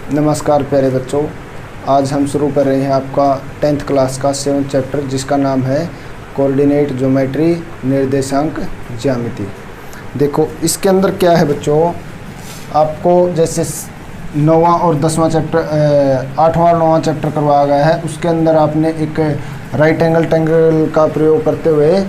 नमस्कार प्यारे बच्चों, आज हम शुरू कर रहे हैं आपका 10th क्लास का 7th चैप्टर जिसका नाम है कोऑर्डिनेट ज्योमेट्री, निर्देशांक ज्यामिति। देखो इसके अंदर क्या है बच्चों, आपको जैसे 9वां और 10वां चैप्टर 8वां और 9वां चैप्टर करवाया गया है, उसके अंदर आपने एक राइट एंगल ट्रायंगल का प्रयोग करते हुए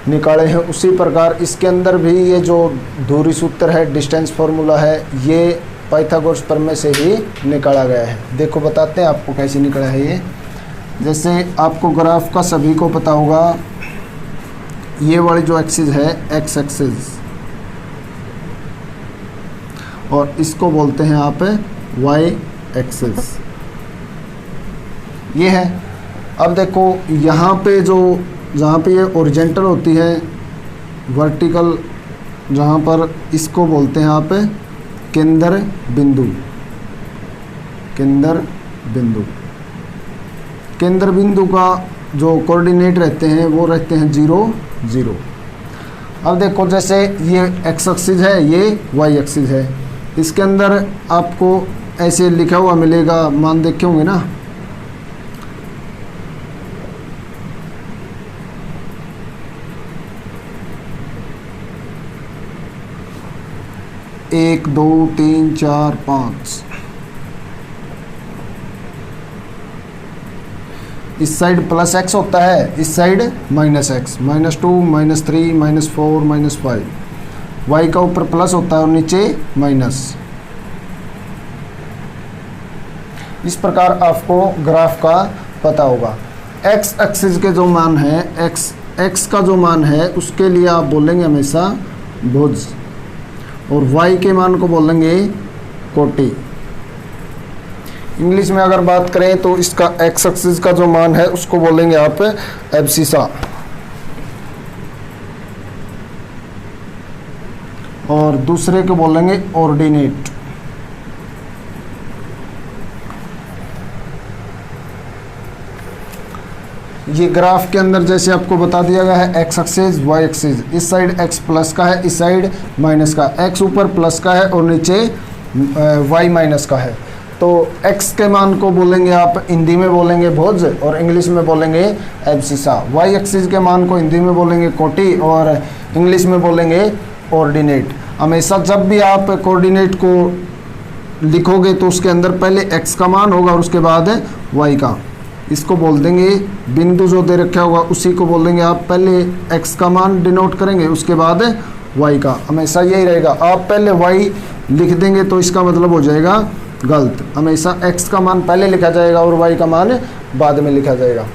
निकाले हैं। उसी प्रकार इसके अंदर भी ये जो दूरी सूत्र है, डिस्टेंस फार्मूला है, ये पाइथागोरस प्रमेय से ही निकाला गया है। देखो बताते हैं आपको कैसे निकला है ये। जैसे आपको ग्राफ का सभी को पता होगा, ये वाली जो एक्सिस है एक्स एक्सिस, और इसको बोलते हैं आप वाई एक्सिस, ये है। अब देखो यहाँ पे जो जहाँ पे ये ओरिजेंटल होती है, वर्टिकल जहाँ पर, इसको बोलते हैं आप केंद्र बिंदु। केंद्र बिंदु, केंद्र बिंदु का जो कोऑर्डिनेट रहते हैं वो रहते हैं 0 0। अब देखो जैसे ये एक्स एक्सिस है, ये वाई एक्सिस है, इसके अंदर आपको ऐसे लिखा हुआ मिलेगा, मान देखे होंगे ना, एक 2 3 4 5। इस साइड प्लस एक्स होता है, इस साइड माइनस एक्स, -2 -3 -4 -5। वाई का ऊपर प्लस होता है और नीचे माइनस। इस प्रकार आपको ग्राफ का पता होगा। एक्स एक्सिस के जो मान है, एक्स का जो मान है उसके लिए आप बोलेंगे हमेशा भुज, और y के मान को बोलेंगे कोटि। इंग्लिश में अगर बात करें तो इसका x एक्सिस का जो मान है उसको बोलेंगे आप एब्सिसा, और दूसरे को बोलेंगे ऑर्डिनेट। ये ग्राफ के अंदर जैसे आपको बता दिया गया है, एक्स एक्सिस वाई एक्सिस, इस साइड एक्स प्लस का है, इस साइड माइनस का। एक्स ऊपर प्लस का है और नीचे वाई माइनस का है। तो एक्स के मान को बोलेंगे आप हिंदी में बोलेंगे भुज और इंग्लिश में बोलेंगे एब्सिसा। वाई एक्सिस के मान को हिंदी में बोलेंगे कोटि और इंग्लिश में बोलेंगे ऑर्डिनेट। हमेशा जब भी आप कोऑर्डिनेट को लिखोगे तो उसके अंदर पहले एक्स का मान होगा और उसके बाद वाई का। इसको बोल देंगे बिंदु जो दे रखा होगा उसी को बोल देंगे आप, पहले x का मान डिनोट करेंगे उसके बाद y का। हमेशा यही रहेगा, आप पहले y लिख देंगे तो इसका मतलब हो जाएगा गलत। हमेशा x का मान पहले लिखा जाएगा और y का मान बाद में लिखा जाएगा।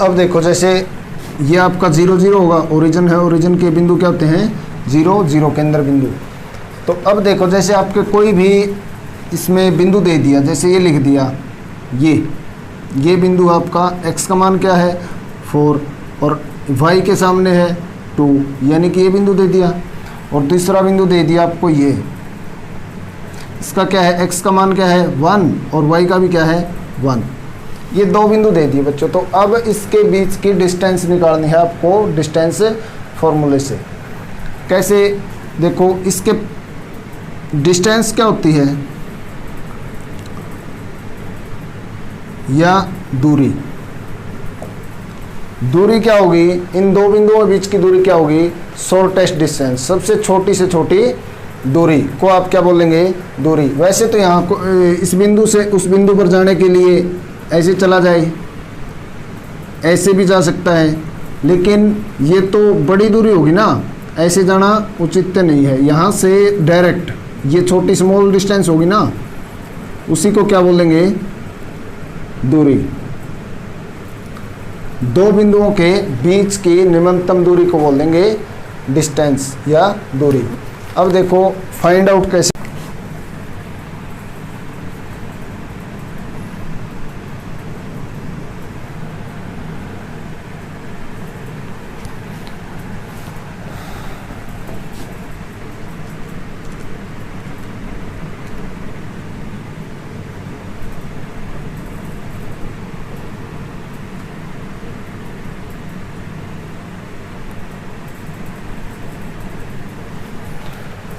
अब देखो जैसे ये आपका 0 0 होगा, ओरिजिन है, ओरिजिन के बिंदु क्या होते हैं 0 0, केंद्र बिंदु। तो अब देखो जैसे आपके कोई भी इसमें बिंदु दे दिया, जैसे ये लिख दिया, ये बिंदु आपका x का मान क्या है 4 और y के सामने है 2, यानी कि ये बिंदु दे दिया। और दूसरा बिंदु दे दिया आपको ये, इसका क्या है, x का मान क्या है 1 और y का भी क्या है 1। ये 2 बिंदु दे दिए बच्चों। तो अब इसके बीच की डिस्टेंस निकालनी है आपको डिस्टेंस फॉर्मूले से। कैसे, देखो इसके डिस्टेंस क्या होती है, या दूरी क्या होगी, इन 2 बिंदुओं के बीच की दूरी क्या होगी, शॉर्टेस्ट डिस्टेंस, सबसे छोटी से छोटी दूरी को आप क्या बोलेंगे दूरी। वैसे तो यहाँ इस बिंदु से उस बिंदु पर जाने के लिए ऐसे चला जाए, ऐसे भी जा सकता है, लेकिन ये तो बड़ी दूरी होगी ना, ऐसे जाना उचित नहीं है। यहाँ से डायरेक्ट ये छोटी स्मॉल डिस्टेंस होगी ना, उसी को क्या बोलेंगे दूरी। दो बिंदुओं के बीच की निम्नतम दूरी को बोल देंगे डिस्टेंस या दूरी। अब देखो फाइंड आउट कैसे।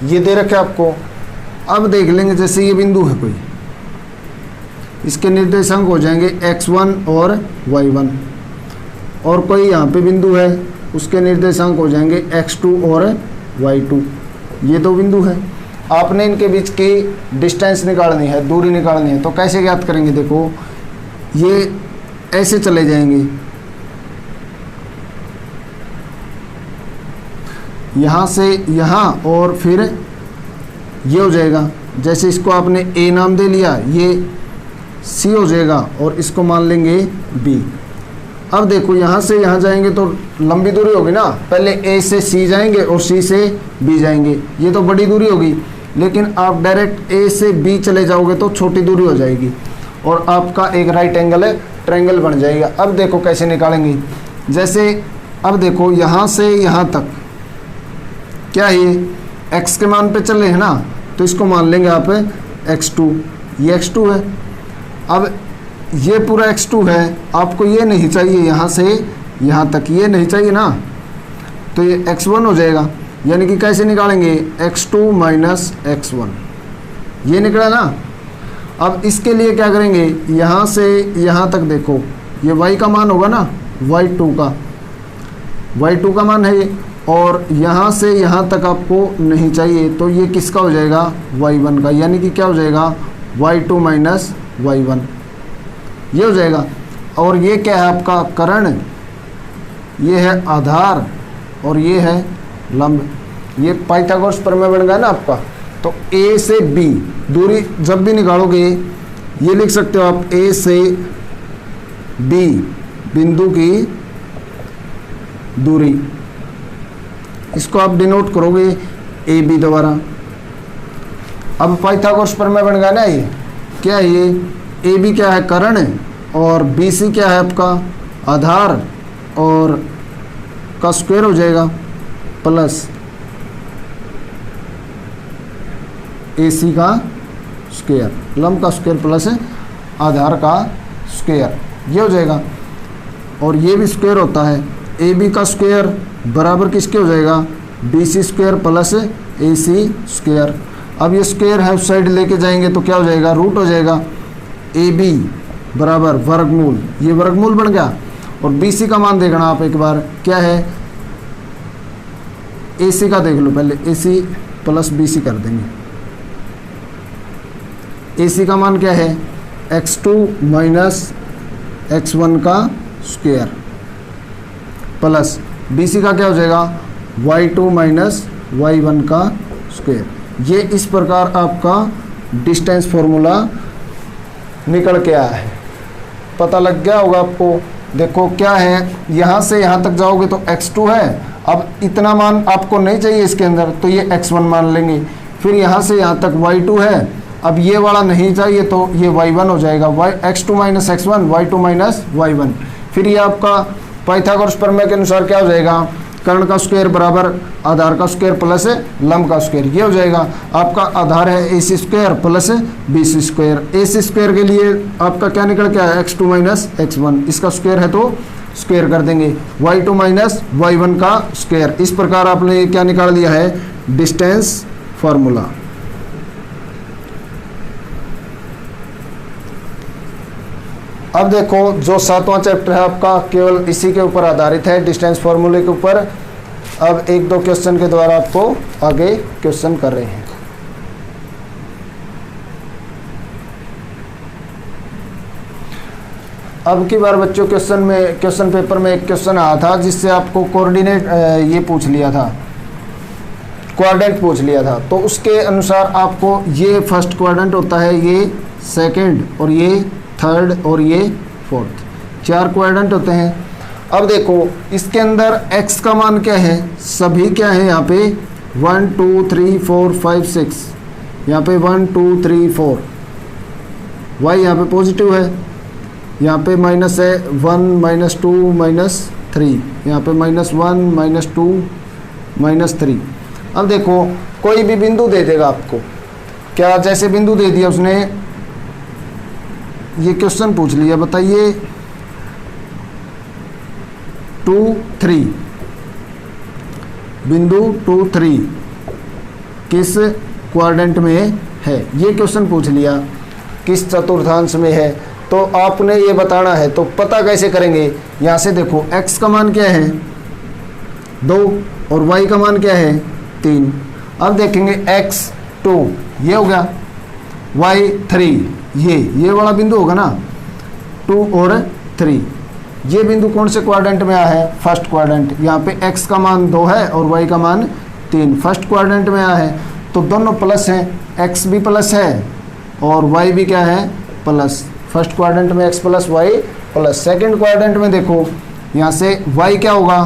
ये दे रखे आपको। अब देख लेंगे जैसे ये बिंदु है कोई, इसके निर्देशांक हो जाएंगे x1 और y1, और कोई यहाँ पे बिंदु है उसके निर्देशांक हो जाएंगे x2 और y2। ये दो बिंदु है, आपने इनके बीच की डिस्टेंस निकालनी है, दूरी निकालनी है। तो कैसे ज्ञात करेंगे, देखो ये ऐसे चले जाएंगे, यहाँ से यहाँ, और फिर ये हो जाएगा। जैसे इसको आपने A नाम दे लिया, ये C हो जाएगा और इसको मान लेंगे B। अब देखो यहाँ से यहाँ जाएंगे तो लंबी दूरी होगी ना, पहले A से C जाएंगे और C से B जाएंगे, ये तो बड़ी दूरी होगी। लेकिन आप डायरेक्ट A से B चले जाओगे तो छोटी दूरी हो जाएगी और आपका एक राइट एंगल ट्रायंगल बन जाएगा। अब देखो कैसे निकालेंगे, जैसे अब देखो यहाँ से यहाँ तक क्या है, x के मान पे चल रहे हैं ना, तो इसको मान लेंगे आप x2, ये x2 है। अब ये पूरा x2 है, आपको ये नहीं चाहिए, यहाँ से यहाँ तक ये नहीं चाहिए ना, तो ये x1 हो जाएगा। यानी कि कैसे निकालेंगे, x2 माइनस x1, ये निकला ना। अब इसके लिए क्या करेंगे, यहाँ से यहाँ तक देखो, ये y का मान होगा ना, y2 का मान है ये, और यहाँ से यहाँ तक आपको नहीं चाहिए, तो ये किसका हो जाएगा, y1 का। यानी कि क्या हो जाएगा, y2 माइनस y1, ये हो जाएगा। और ये क्या है आपका कर्ण, ये है आधार और ये है लंब। ये पाइथागोरस प्रमेय बन गया ना आपका। तो A से B दूरी जब भी निकालोगे, ये लिख सकते हो आप A से B बिंदु की दूरी, इसको आप डिनोट करोगे AB द्वारा। अब पाइथागोरस प्रमेय बन गया ना, ये क्या है, ये AB क्या है, कर्ण, और BC क्या है आपका आधार, और का स्क्वायर हो जाएगा प्लस AC का स्क्वायर, लंब का स्क्वायर प्लस आधार का स्क्वायर, ये हो जाएगा। और ये भी स्क्वायर होता है, AB का स्क्वायर बराबर किसके हो जाएगा, BC square plus AC square. अब ये स्क्वायर है उस साइड लेके जाएंगे तो क्या हो जाएगा, रूट हो जाएगा। AB बराबर वर्गमूल, ये वर्गमूल बन गया। और BC का मान देखना आप एक बार, क्या है, AC का देख लो पहले, AC प्लस BC कर देंगे। AC का मान क्या है, x2 माइनस x1 का स्क्वायर प्लस BC का क्या हो जाएगा, y2 माइनस y1 का स्क्वायर। ये इस प्रकार आपका डिस्टेंस फॉर्मूला निकल के आया है। पता लग गया होगा आपको। देखो क्या है, यहाँ से यहाँ तक जाओगे तो x2 है, अब इतना मान आपको नहीं चाहिए इसके अंदर, तो ये x1 मान लेंगे। फिर यहाँ से यहाँ तक y2 है, अब ये वाला नहीं चाहिए तो ये y1 हो जाएगा, x2 minus x1, y2 minus y1। फिर ये आपका पाइथागोरस प्रमेय के अनुसार क्या हो जाएगा, कर्ण का स्क्वायर बराबर आधार का स्क्वायर प्लस लंब का स्क्वायर, ये हो जाएगा। आपका आधार है AC square plus BC square. AC square के लिए आपका क्या निकल के आया, x2 माइनस x1, इसका स्क्वायर है तो स्क्वायर कर देंगे, y2 माइनस y1 का स्क्वायर। इस प्रकार आपने क्या निकाल लिया है, डिस्टेंस फार्मूला। अब देखो जो 7वां चैप्टर है आपका केवल इसी के ऊपर आधारित है, डिस्टेंस फार्मूले के ऊपर। अब एक दो क्वेश्चन के द्वारा आपको आगे क्वेश्चन कर रहे हैं। अब की बार बच्चों क्वेश्चन पेपर में एक क्वेश्चन आया था जिससे आपको कोऑर्डिनेट ये पूछ लिया था, क्वाड्रेंट पूछ लिया था। तो उसके अनुसार आपको ये फर्स्ट क्वाड्रेंट होता है, ये सेकंड, और ये थर्ड, और ये फोर्थ, 4 क्वाड्रेंट होते हैं। अब देखो इसके अंदर x का मान क्या है, सभी क्या है यहाँ पे 1 2 3 4 5 6, यहाँ पे 1 2 3 4, y यहाँ पे पॉजिटिव है, यहाँ पे माइनस है 1 -2 -3, यहाँ पे -1 -2 -3। अब देखो कोई भी बिंदु दे देगा आपको, क्या जैसे बिंदु दे दिया उसने, ये क्वेश्चन पूछ लिया, बताइए 2 3, बिंदु 2 3 किस क्वाड्रेंट में है, ये क्वेश्चन पूछ लिया, किस चतुर्थांश में है, तो आपने ये बताना है। तो पता कैसे करेंगे, यहाँ से देखो x का मान क्या है 2 और y का मान क्या है 3। अब देखेंगे x 2 ये हो गया, y 3 ये वाला बिंदु होगा ना, 2 और 3, ये बिंदु कौन से क्वाड्रेंट में आया है, फर्स्ट क्वाड्रेंट। यहाँ पे x का मान 2 है और y का मान 3, फर्स्ट क्वाड्रेंट में आया है, तो दोनों प्लस हैं, x भी प्लस है और y भी क्या है प्लस। फर्स्ट क्वाड्रेंट में x plus y plus, second quadrant में देखो यहाँ से y क्या होगा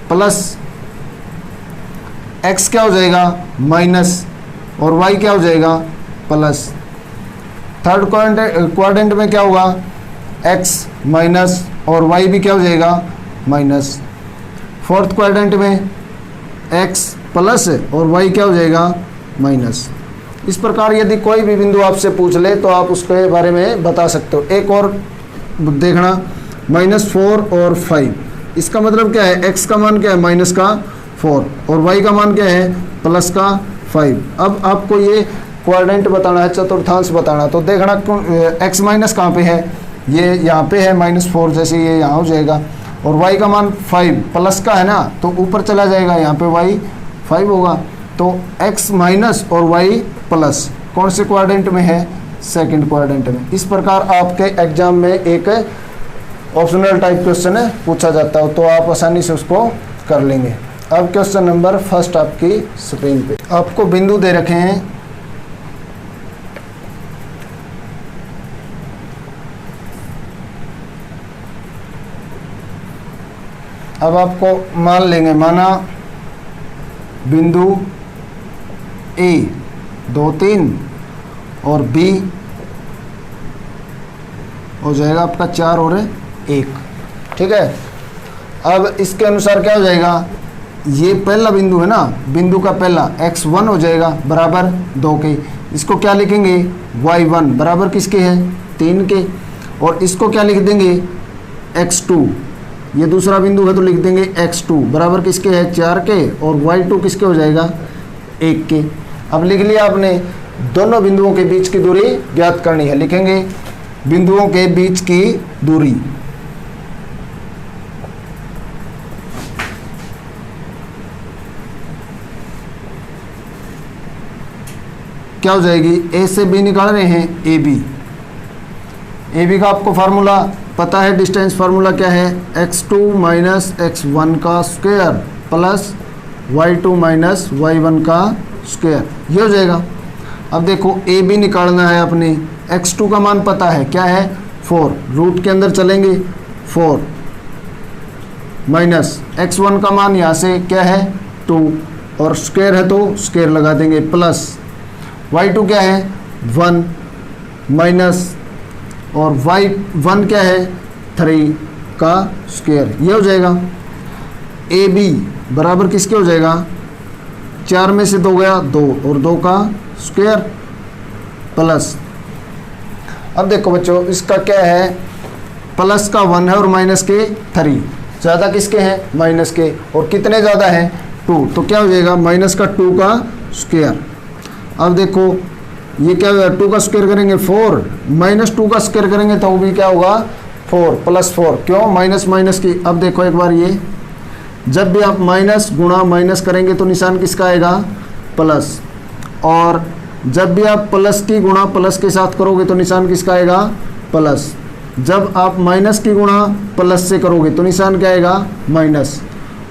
प्लस, x क्या हो जाएगा माइनस और y क्या हो जाएगा प्लस। थर्ड क्वाड्रेंट में क्या होगा x माइनस और y भी क्या हो जाएगा माइनस। फोर्थ क्वाड्रेंट में x प्लस और y क्या हो जाएगा माइनस। इस प्रकार यदि कोई भी बिंदु आपसे पूछ ले तो आप उसके बारे में बता सकते हो। एक और देखना -4 और 5, इसका मतलब क्या है, x का मान क्या है माइनस का 4 और y का मान क्या है प्लस का 5। अब आपको ये क्वाड्रेंट बताना है, चतुर्थांश बताना, तो देखना x माइनस कहाँ पे है, ये यहाँ पे है -4, जैसे ये यहाँ हो जाएगा, और y का मान 5 प्लस का है ना, तो ऊपर चला जाएगा, यहाँ पे y 5 होगा, तो x माइनस और y प्लस कौन से क्वाड्रेंट में है, सेकंड क्वाड्रेंट में। इस प्रकार आपके एग्जाम में एक ऑप्शनल टाइप क्वेश्चन पूछा जाता है, तो आप आसानी से उसको कर लेंगे। अब क्वेश्चन नंबर फर्स्ट आपकी स्क्रीन पे आपको बिंदु दे रखे हैं, अब आपको मान लेंगे, माना बिंदु A 2 3 और B हो जाएगा आपका 4 और 1, ठीक है। अब इसके अनुसार क्या हो जाएगा, ये पहला बिंदु है ना, बिंदु का पहला x1 हो जाएगा बराबर 2 के, इसको क्या लिखेंगे y1 बराबर किसके है 3 के, और इसको क्या लिख देंगे x2, ये दूसरा बिंदु है तो लिख देंगे x2 बराबर किसके है 4 के, और y2 किसके हो जाएगा 1 के। अब लिख लिया आपने, दोनों बिंदुओं के बीच की दूरी ज्ञात करनी है, लिखेंगे बिंदुओं के बीच की दूरी, क्या हो जाएगी, A से B निकाल रहे हैं AB, AB का आपको फार्मूला पता है, डिस्टेंस फार्मूला क्या है, x2 माइनस x1 का square plus y2 minus y1 का स्क्वायर, ये हो जाएगा। अब देखो AB निकालना है अपने, x2 का मान पता है क्या है 4, रूट के अंदर चलेंगे 4 माइनस x1 का मान यहाँ से क्या है 2 और स्क्वायर है तो स्क्वायर लगा देंगे, प्लस y2 क्या है 1 माइनस और y1 क्या है 3 का स्क्वायर, ये हो जाएगा। AB बराबर किसके हो जाएगा, 4 में से 2 गया 2 और 2 का स्क्वायर प्लस। अब देखो बच्चों इसका क्या है, प्लस का 1 है और माइनस के 3, ज़्यादा किसके हैं माइनस के, और कितने ज़्यादा हैं 2, तो क्या हो जाएगा माइनस का 2 का स्क्वायर। अब देखो ये क्या होगा, 2 का स्क्वायर करेंगे 4, माइनस 2 का स्क्वायर करेंगे तो भी क्या होगा 4 प्लस 4, क्यों माइनस माइनस की। अब देखो एक बार ये, जब भी आप माइनस गुणा माइनस करेंगे तो निशान किसका आएगा प्लस, और जब भी आप प्लस की गुणा प्लस के साथ करोगे तो निशान किसका आएगा प्लस। जब आप माइनस की गुणा प्लस से करोगे तो निशान क्या आएगा माइनस,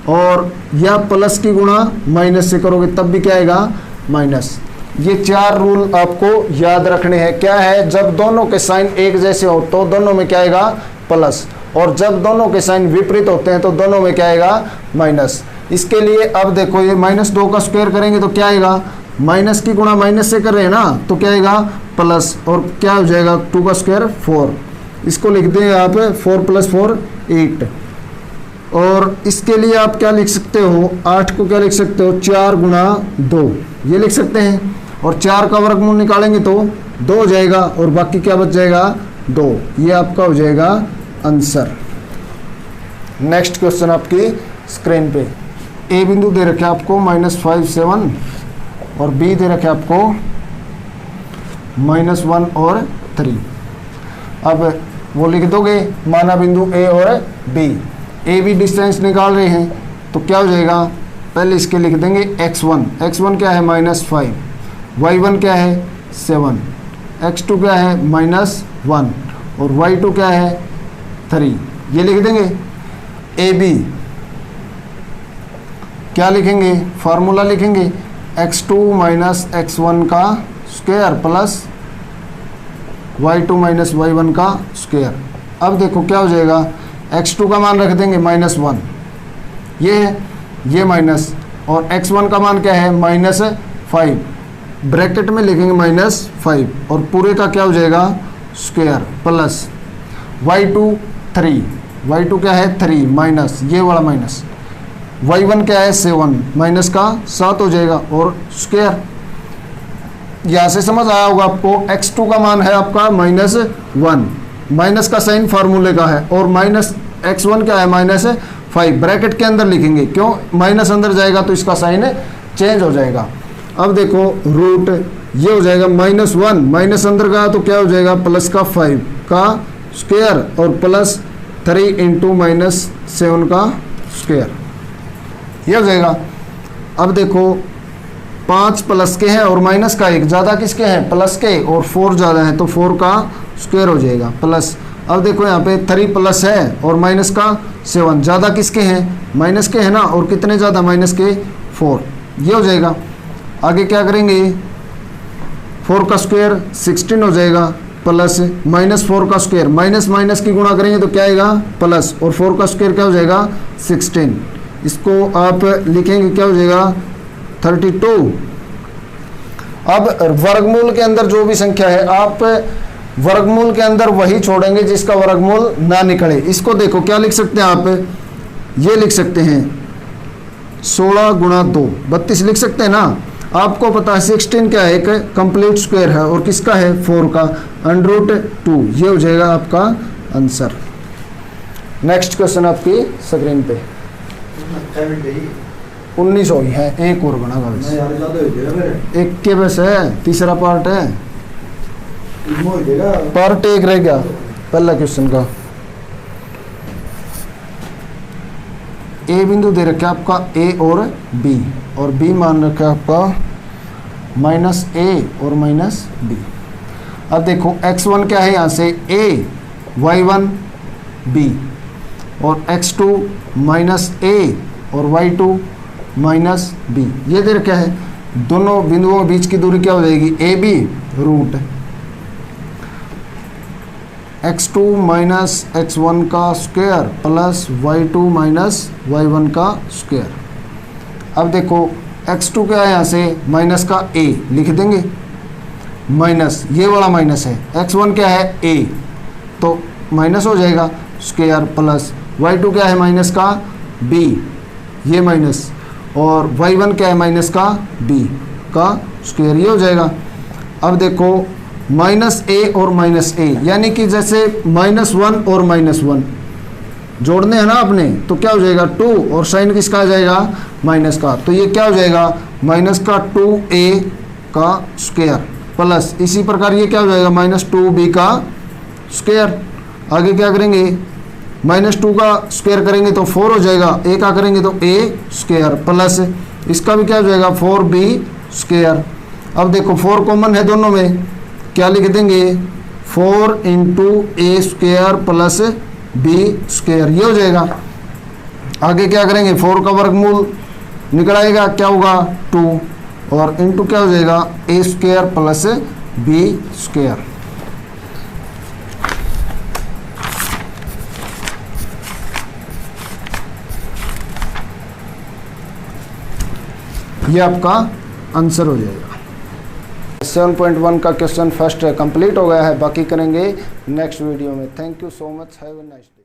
और या प्लस की गुणा माइनस से करोगे तब भी क्या आएगा माइनस। ये 4 रूल आपको याद रखने हैं। क्या है, जब दोनों के साइन एक जैसे हो तो दोनों में क्या आएगा प्लस, और जब दोनों के साइन विपरीत होते हैं तो दोनों में क्या आएगा, माइनस। इसके लिए अब देखो ये -2 का स्क्वायर करेंगे तो क्या आएगा, माइनस की गुणा माइनस से कर रहे हैं ना, तो क्या आएगा प्लस, और क्या हो जाएगा 2 का स्क्वायर 4। इसको लिख दें आप 4 + 4 8। और इसके लिए आप क्या लिख सकते हो, 8 को क्या लिख सकते हो 4 × 2 ये लिख सकते हैं, और 4 का वर्गमूल निकालेंगे तो 2 हो जाएगा, और बाकी क्या बच जाएगा 2। ये आपका हो जाएगा आंसर। नेक्स्ट क्वेश्चन आपकी स्क्रीन पे, ए बिंदु दे रखे आपको -5 7 और बी दे रखे आपको -1 और 3। अब वो लिख दोगे माना बिंदु ए और बी, ए बी डिस्टेंस निकाल रहे हैं तो क्या हो जाएगा, पहले इसके लिख देंगे x1 क्या है -5, y1 क्या है 7, x2 क्या है -1 और y2 क्या है 3। ये लिख देंगे। ए बी क्या लिखेंगे, फार्मूला लिखेंगे x2 - x1 का स्क्वायर प्लस y2 - y1 का स्क्वायर। अब देखो क्या हो जाएगा, x2 का मान रख देंगे -1, ये है, ये माइनस, और x1 का मान क्या है -5, ब्रैकेट में लिखेंगे -5 और पूरे का क्या हो जाएगा स्क्वायर प्लस y2 3, y2 क्या है 3 माइनस ये वाला माइनस, y1 क्या है 7 माइनस का 7 हो जाएगा और स्क्वायर। यहाँ से समझ आया होगा आपको, x2 का मान है आपका -1, माइनस का साइन फार्मूले का है, और -x1 क्या है -5 ब्रैकेट के अंदर लिखेंगे, क्यों माइनस अंदर जाएगा तो इसका साइन चेंज हो जाएगा। अब देखो रूट ये हो जाएगा -1, माइनस अंदर का तो क्या हो जाएगा प्लस का 5 का स्क्वायर और प्लस 3 × -7 का स्क्वायर, ये हो जाएगा। अब देखो 5 प्लस के हैं और माइनस का 1 ज़्यादा किसके हैं प्लस के, और 4 ज़्यादा है तो 4 का स्क्वायर हो जाएगा प्लस। अब देखो यहाँ पे 3 प्लस है और माइनस का 7 ज़्यादा किसके हैं माइनस के है ना, और कितने ज़्यादा माइनस के 4, ये हो जाएगा। आगे क्या करेंगे, 4 का स्क्वायर 16 हो जाएगा प्लस -4 का स्क्वायर, माइनस की गुणा करेंगे तो क्या आएगा प्लस, और 4 का स्क्वायर क्या हो जाएगा 16। इसको आप लिखेंगे क्या हो जाएगा 32। अब वर्गमूल के अंदर जो भी संख्या है आप वर्गमूल के अंदर वही छोड़ेंगे जिसका वर्गमूल ना निकले। इसको देखो क्या लिख सकते हैं आप, ये लिख सकते हैं 16 × 2 32 लिख सकते हैं ना। आपको पता है 16 क्या है, एक कंप्लीट स्क्वायर है, और किसका है 4 का √2, ये हो जाएगा आपका आंसर। नेक्स्ट क्वेश्चन आपकी स्क्रीन पे 19 हो गई है, एक और बना एक के बस है, तीसरा पार्ट है, पार्ट 1 रह गया पहला क्वेश्चन का। ए बिंदु दे रखा है आपका ए और बी, और बी मान रखा है आपका -a और -b। अब देखो x1 क्या है यहाँ से a, y1 b, और x2 -a और y2 -b, ये दे रखा है। दोनों बिंदुओं के बीच की दूरी क्या हो जाएगी ab रूट x2 - x1 का स्क्वायर प्लस y2 - y1 का स्क्वायर। अब देखो x2 क्या है यहाँ से माइनस का a लिख देंगे, माइनस ये वाला माइनस है, x1 क्या है a तो माइनस हो जाएगा स्क्वायर प्लस y2 क्या है माइनस का b ये माइनस, और y1 क्या है माइनस का b का स्क्वायर, ये हो जाएगा। अब देखो -a और -a यानी कि जैसे -1 और -1 जोड़ने हैं ना आपने, तो क्या हो जाएगा 2 और साइन किसका आ जाएगा माइनस का, तो ये क्या हो जाएगा माइनस का 2a का स्क्वायर प्लस इसी प्रकार ये क्या हो जाएगा -2b का स्क्वायर। आगे क्या करेंगे -2 का स्क्वायर करेंगे तो 4 हो जाएगा, a का करेंगे तो a स्क्वायर प्लस इसका भी क्या हो जाएगा 4b स्क्वायर। अब देखो 4 कॉमन है दोनों में, क्या लिख देंगे 4 × a square plus b square, ये हो जाएगा। आगे क्या करेंगे 4 का वर्गमूल निकल आएगा, क्या होगा 2, और इंटू क्या हो जाएगा a square plus b square. ये आपका आंसर हो जाएगा। 7.1 का क्वेश्चन फर्स्ट कंप्लीट हो गया है, बाकी करेंगे नेक्स्ट वीडियो में। Thank you so much, have a nice day.